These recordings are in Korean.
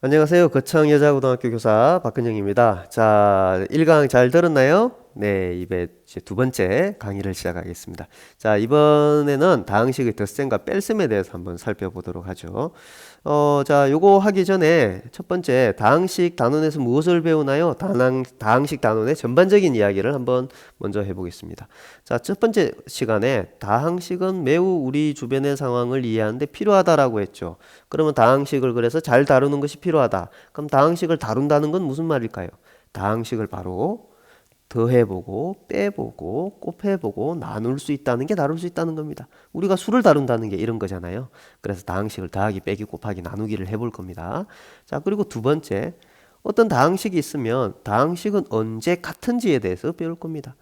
안녕하세요. 거창여자고등학교 교사 박근영입니다. 자, 1강 잘 들었나요? 네, 이제 두 번째 강의를 시작하겠습니다. 자, 이번에는 다항식의 덧셈과 뺄셈에 대해서 한번 살펴보도록 하죠. 자, 요거 하기 전에 첫 번째 다항식 단원에서 무엇을 배우나요? 다항식 단원의 전반적인 이야기를 한번 먼저 해보겠습니다. 자, 첫 번째 시간에 다항식은 매우 우리 주변의 상황을 이해하는데 필요하다라고 했죠. 그러면 다항식을 그래서 잘 다루는 것이 필요하다. 그럼 다항식을 다룬다는 건 무슨 말일까요? 다항식을 바로 더해보고 빼보고 곱해보고 나눌 수 있다는 게 다룰 수 있다는 겁니다. 우리가 수를 다룬다는 게 이런 거잖아요. 그래서 다항식을 더하기, 빼기, 곱하기, 나누기를 해볼 겁니다. 자, 그리고 두 번째, 어떤 다항식이 있으면 다항식은 언제 같은지에 대해서 배울 겁니다.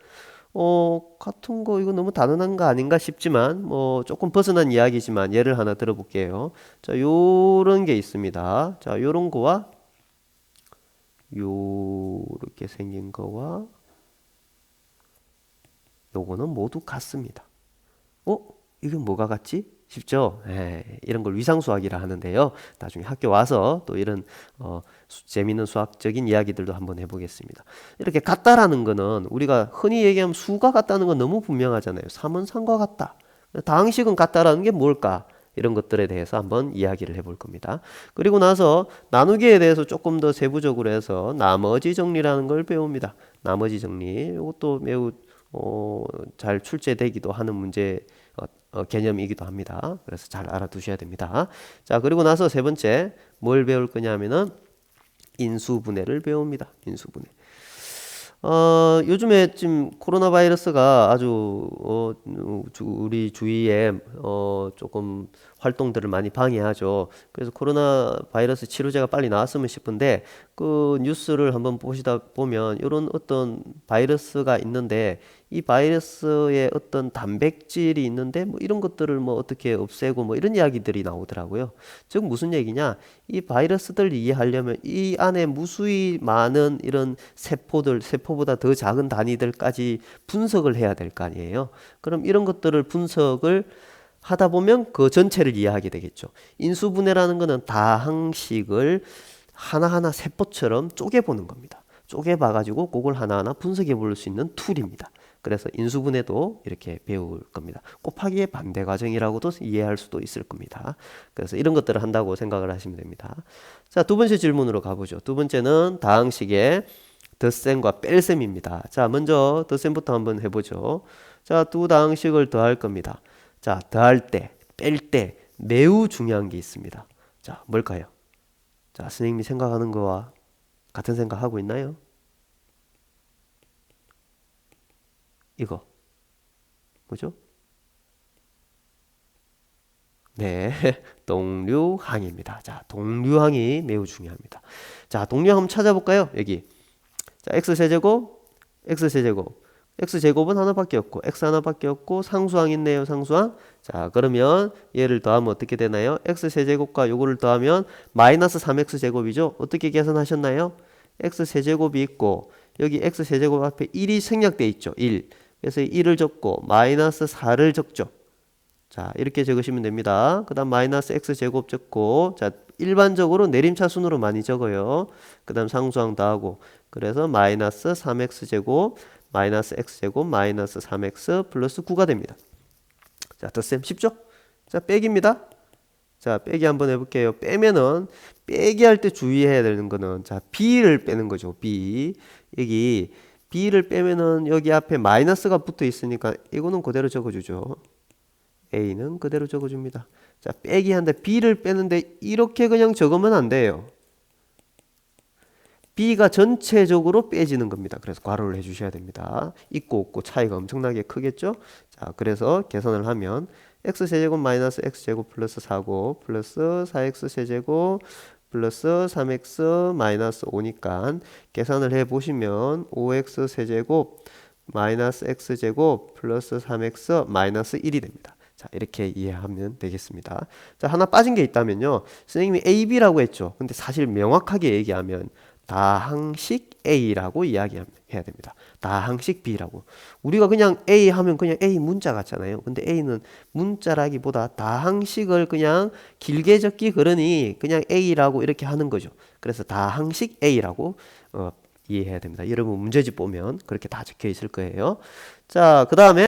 같은 거 이거 너무 단언한 거 아닌가 싶지만 뭐 조금 벗어난 이야기지만 예를 하나 들어볼게요. 자, 요런 게 있습니다. 자, 요런 거와 요렇게 생긴 거와 요거는 모두 같습니다. 어? 이건 뭐가 같지? 쉽죠? 이런 걸 위상수학이라 하는데요. 나중에 학교 와서 또 이런 재미있는 수학적인 이야기들도 한번 해보겠습니다. 이렇게 같다라는 거는 우리가 흔히 얘기하면 수가 같다는 건 너무 분명하잖아요. 3은 3과 같다. 다항식은 같다라는 게 뭘까? 이런 것들에 대해서 한번 이야기를 해볼 겁니다. 그리고 나서 나누기에 대해서 조금 더 세부적으로 해서 나머지 정리라는 걸 배웁니다. 나머지 정리. 이것도 매우 잘 출제되기도 하는 문제 개념이기도 합니다. 그래서 잘 알아두셔야 됩니다. 자, 그리고 나서 세 번째 뭘 배울 거냐면은 인수분해를 배웁니다. 인수분해. 요즘에 지금 코로나 바이러스가 아주 우리 주위에 조금 활동들을 많이 방해하죠. 그래서 코로나 바이러스 치료제가 빨리 나왔으면 싶은데 그 뉴스를 한번 보시다 보면 이런 어떤 바이러스가 있는데 이 바이러스에 어떤 단백질이 있는데 뭐 이런 것들을 뭐 어떻게 없애고 뭐 이런 이야기들이 나오더라고요. 즉 무슨 얘기냐? 이 바이러스들 이해하려면 이 안에 무수히 많은 이런 세포보다 더 작은 단위들까지 분석을 해야 될 거 아니에요. 그럼 이런 것들을 분석을 하다 보면 그 전체를 이해하게 되겠죠. 인수분해라는 것은 다항식을 하나하나 세포처럼 쪼개보는 겁니다. 쪼개봐가지고 그걸 하나하나 분석해 볼 수 있는 툴입니다. 그래서 인수분해도 이렇게 배울 겁니다. 곱하기의 반대 과정이라고도 이해할 수도 있을 겁니다. 그래서 이런 것들을 한다고 생각을 하시면 됩니다. 자, 두 번째 질문으로 가보죠. 두 번째는 다항식의 덧셈과 뺄셈입니다. 자, 먼저 덧셈부터 한번 해보죠. 자, 두 다항식을 더할 겁니다. 자, 더할 때, 뺄 때 매우 중요한 게 있습니다. 자, 뭘까요? 자, 선생님이 생각하는 거와 같은 생각하고 있나요? 이거 뭐죠? 네, 동류항입니다. 자, 동류항이 매우 중요합니다. 자, 동류항 한번 찾아볼까요? 여기. 자, x세제곱, x세제곱. x제곱은 하나밖에 없고 x 하나밖에 없고 상수항 있네요. 상수항. 자, 그러면 얘를 더하면 어떻게 되나요? x세제곱과 요거를 더하면 마이너스 3x제곱이죠. 어떻게 계산하셨나요? x세제곱이 있고 여기 x세제곱 앞에 1이 생략돼 있죠. 1. 그래서 1을 적고 마이너스 4를 적죠. 자, 이렇게 적으시면 됩니다. 그 다음 마이너스 x제곱 적고, 자, 일반적으로 내림차 순으로 많이 적어요. 그 다음 상수항 더하고, 그래서 마이너스 3x제곱, 마이너스 x제곱, 마이너스 3x 플러스 9가 됩니다. 자, 덧셈 쉽죠? 자, 빼기입니다. 자, 빼기 한번 해볼게요. 빼면은, 빼기 할 때 주의해야 되는 거는, 자, b를 빼는 거죠. b. 여기, b를 빼면은 여기 앞에 마이너스가 붙어 있으니까 이거는 그대로 적어주죠. A는 그대로 적어줍니다. 자, 빼기 한데 B를 빼는데 이렇게 그냥 적으면 안 돼요. B가 전체적으로 빼지는 겁니다. 그래서 괄호를 해주셔야 됩니다. 있고 없고 차이가 엄청나게 크겠죠? 자, 그래서 계산을 하면 x세제곱 마이너스 x제곱 플러스 4고 플러스 4x세제곱 플러스 3x 마이너스 5니까 계산을 해보시면 5x세제곱 마이너스 x제곱 플러스 3x 마이너스 1이 됩니다. 자, 이렇게 이해하면 되겠습니다. 자, 하나 빠진 게 있다면요. 선생님이 A, B라고 했죠. 근데 사실 명확하게 얘기하면 다항식 A라고 이야기해야 됩니다. 다항식 B라고. 우리가 그냥 A 하면 그냥 A 문자 같잖아요. 근데 A는 문자라기보다 다항식을 그냥 길게 적기 그러니 그냥 A라고 이렇게 하는 거죠. 그래서 다항식 A라고 이해해야 됩니다. 여러분 문제집 보면 그렇게 다 적혀 있을 거예요. 자, 그 다음에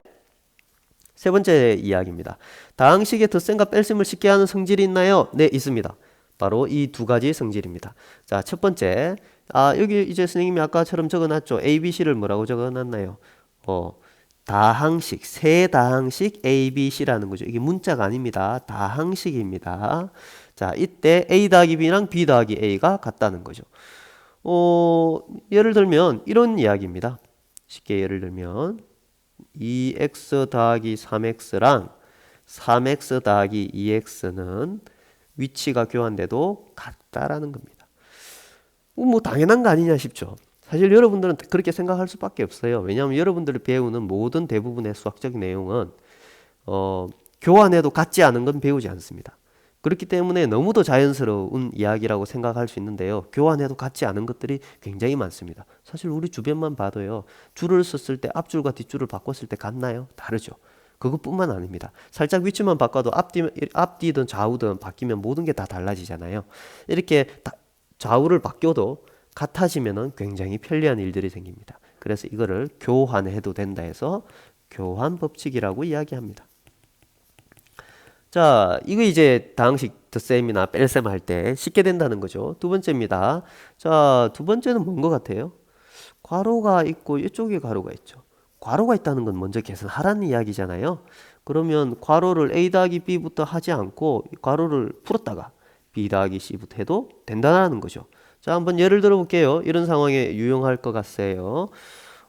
세 번째 이야기입니다. 다항식의 덧셈과 뺄셈을 쉽게 하는 성질이 있나요? 네, 있습니다. 바로 이 두 가지 성질입니다. 자, 첫 번째. 여기 이제 선생님이 아까처럼 적어놨죠. A, B, C를 뭐라고 적어놨나요? 다항식, 세 다항식 A, B, C라는 거죠. 이게 문자가 아닙니다. 다항식입니다. 자, 이때 A 더하기 B랑 B 더하기 A가 같다는 거죠. 예를 들면 이런 이야기입니다. 쉽게 예를 들면 2x 더하기 3x랑 3x 더하기 2x는 위치가 교환돼도 같다라는 겁니다. 뭐 당연한 거 아니냐 싶죠. 사실 여러분들은 그렇게 생각할 수밖에 없어요. 왜냐하면 여러분들이 배우는 모든 대부분의 수학적 내용은 교환해도 같지 않은 건 배우지 않습니다. 그렇기 때문에 너무도 자연스러운 이야기라고 생각할 수 있는데요. 교환해도 같지 않은 것들이 굉장히 많습니다. 사실 우리 주변만 봐도요. 줄을 썼을 때 앞줄과 뒷줄을 바꿨을 때 같나요? 다르죠. 그것뿐만 아닙니다. 살짝 위치만 바꿔도 앞뒤든 좌우든 바뀌면 모든 게 다 달라지잖아요. 이렇게 좌우를 바뀌어도 같아지면 굉장히 편리한 일들이 생깁니다. 그래서 이거를 교환해도 된다 해서 교환 법칙이라고 이야기합니다. 자, 이거 이제 다항식 덧셈이나 뺄셈 할 때 쉽게 된다는 거죠. 두 번째입니다. 자, 두 번째는 뭔 것 같아요? 괄호가 있고 이쪽에 괄호가 있죠. 괄호가 있다는 건 먼저 계산하라는 이야기잖아요. 그러면 괄호를 A 더하기 B부터 하지 않고 괄호를 풀었다가 B 더하기 C부터 해도 된다는 거죠. 자, 한번 예를 들어 볼게요. 이런 상황에 유용할 것 같아요.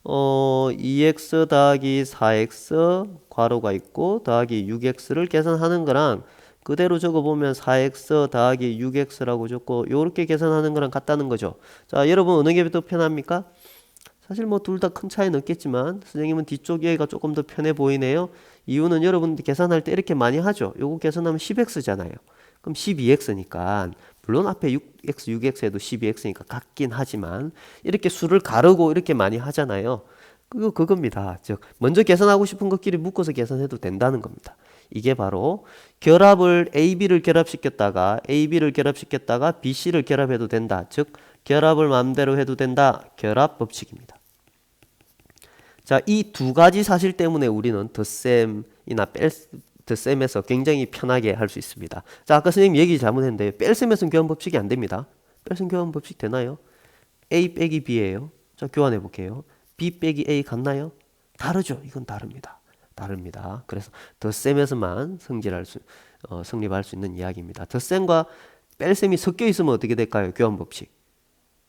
2x 더하기 4x 괄호가 있고 더하기 6x를 계산하는 거랑 그대로 적어보면 4x 더하기 6x라고 적고 요렇게 계산하는 거랑 같다는 거죠. 자, 여러분 어느 게 더 편합니까? 사실 뭐 둘 다 큰 차이는 없겠지만 선생님은 뒤쪽 얘가 조금 더 편해 보이네요. 이유는 여러분들 계산할 때 이렇게 많이 하죠. 요거 계산하면 10x잖아요. 그럼 12x니까 물론 앞에 6x, 6x에도 12x니까 같긴 하지만 이렇게 수를 가르고 이렇게 많이 하잖아요. 그겁니다. 즉 먼저 계산하고 싶은 것끼리 묶어서 계산해도 된다는 겁니다. 이게 바로 결합을 AB를 결합시켰다가 AB를 결합시켰다가 BC를 결합해도 된다. 즉 결합을 마음대로 해도 된다. 결합 법칙입니다. 자, 이 두 가지 사실 때문에 우리는 덧셈이나 덧셈에서 굉장히 편하게 할 수 있습니다. 자, 아까 선생님 얘기 잘못했는데 뺄셈에서는 교환 법칙이 안 됩니다. 뺄셈 교환 법칙 되나요? A 빼기 B예요. 자, 교환해 볼게요. B 빼기 A 같나요? 다르죠. 이건 다릅니다. 다릅니다. 그래서 덧셈에서만 성립할 수 있는 이야기입니다. 덧셈과 뺄셈이 섞여 있으면 어떻게 될까요? 교환 법칙.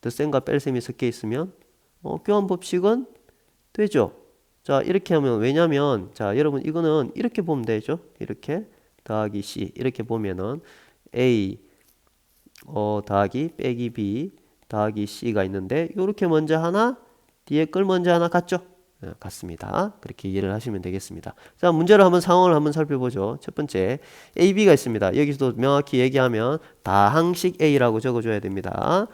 덧셈과 뺄셈이 섞여 있으면 교환 법칙은 되죠. 자, 이렇게 하면 왜냐면 자, 여러분 이거는 이렇게 보면 되죠. 이렇게 더하기 C 이렇게 보면은 A 더하기 빼기 B 더하기 C가 있는데 요렇게 먼저 하나 뒤에 걸 먼저 하나 같죠? 같습니다. 그렇게 이해를 하시면 되겠습니다. 자, 문제를 한번 상황을 한번 살펴보죠. 첫 번째 A, B가 있습니다. 여기서도 명확히 얘기하면 다항식 A라고 적어줘야 됩니다.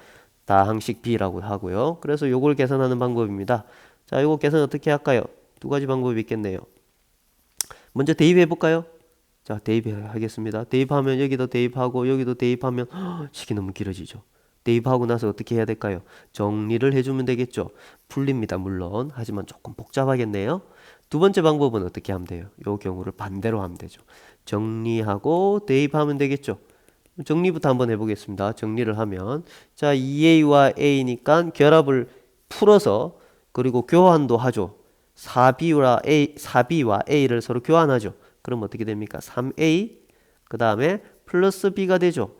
다항식 B라고 하고요. 그래서 요걸 계산하는 방법입니다. 자, 요거 계산 어떻게 할까요? 두 가지 방법이 있겠네요. 먼저 대입해 볼까요? 자, 대입하겠습니다. 대입하면 여기도 대입하고 여기도 대입하면 식이 너무 길어지죠. 대입하고 나서 어떻게 해야 될까요? 정리를 해주면 되겠죠. 풀립니다. 물론. 하지만 조금 복잡하겠네요. 두 번째 방법은 어떻게 하면 돼요? 요 경우를 반대로 하면 되죠. 정리하고 대입하면 되겠죠. 정리부터 한번 해보겠습니다. 정리를 하면 자, 2a와 a니까 결합을 풀어서 그리고 교환도 하죠. 4b와 a를 서로 교환하죠. 그럼 어떻게 됩니까? 3a 그 다음에 플러스 b가 되죠.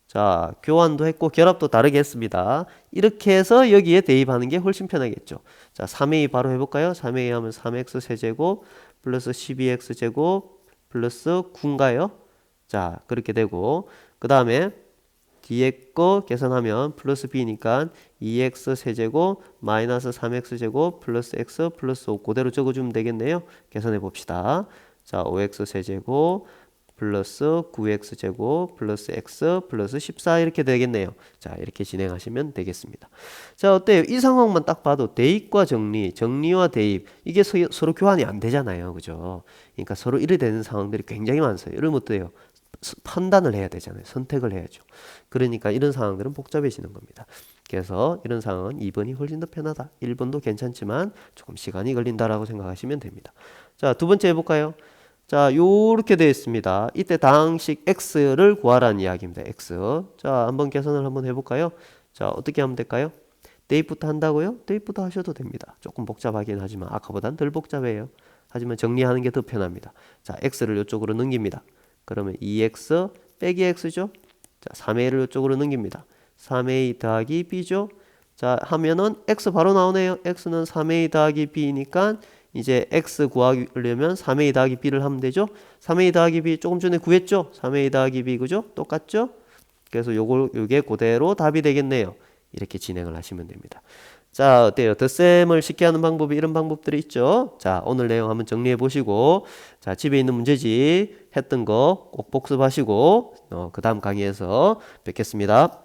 자, 교환도 했고 결합도 다르게 했습니다. 이렇게 해서 여기에 대입하는 게 훨씬 편하겠죠. 자, 3a 바로 해볼까요? 3a 하면 3x 세제곱 플러스 12x 제곱 플러스 9인가요? 자, 그렇게 되고 그 다음에 뒤에 거 계산하면 플러스 b니까 2x 세제곱 마이너스 3x 제곱 플러스 x 플러스 5 그대로 적어주면 되겠네요. 계산해 봅시다. 자, 5x 세제곱 플러스 9x제곱 플러스 x 플러스 14 이렇게 되겠네요. 자, 이렇게 진행하시면 되겠습니다. 자, 어때요? 이 상황만 딱 봐도 대입과 정리, 정리와 대입 이게 서로 교환이 안 되잖아요. 그죠? 그러니까 서로 이래 되는 상황들이 굉장히 많아요. 이러면 어때요? 판단을 해야 되잖아요. 선택을 해야죠. 그러니까 이런 상황들은 복잡해지는 겁니다. 그래서 이런 상황은 2번이 훨씬 더 편하다. 1번도 괜찮지만 조금 시간이 걸린다라고 생각하시면 됩니다. 자, 두 번째 해볼까요? 자, 요렇게 되어 있습니다. 이때 당식 x를 구하라는 이야기입니다. x. 자, 한번 계산을 한번 해볼까요? 자, 어떻게 하면 될까요? 대입부터 한다고요? 대입부터 하셔도 됩니다. 조금 복잡하긴 하지만 아까보단 덜 복잡해요. 하지만 정리하는 게 더 편합니다. 자, x를 이쪽으로 넘깁니다. 그러면 2x 빼기 x죠? 자, 3a를 이쪽으로 넘깁니다. 3a 더하기 b죠? 자, 하면은 x 바로 나오네요. x는 3a 더하기 b니까 이제 x 구하려면 3a 더하기 b를 하면 되죠? 3a 더하기 b 조금 전에 구했죠? 3a 더하기 b 그죠? 똑같죠? 그래서 요게 그대로 답이 되겠네요. 이렇게 진행을 하시면 됩니다. 자, 어때요? 덧셈을 쉽게 하는 방법이 이런 방법들이 있죠. 자, 오늘 내용 한번 정리해 보시고, 자, 집에 있는 문제집 했던 거 꼭 복습하시고, 그 다음 강의에서 뵙겠습니다.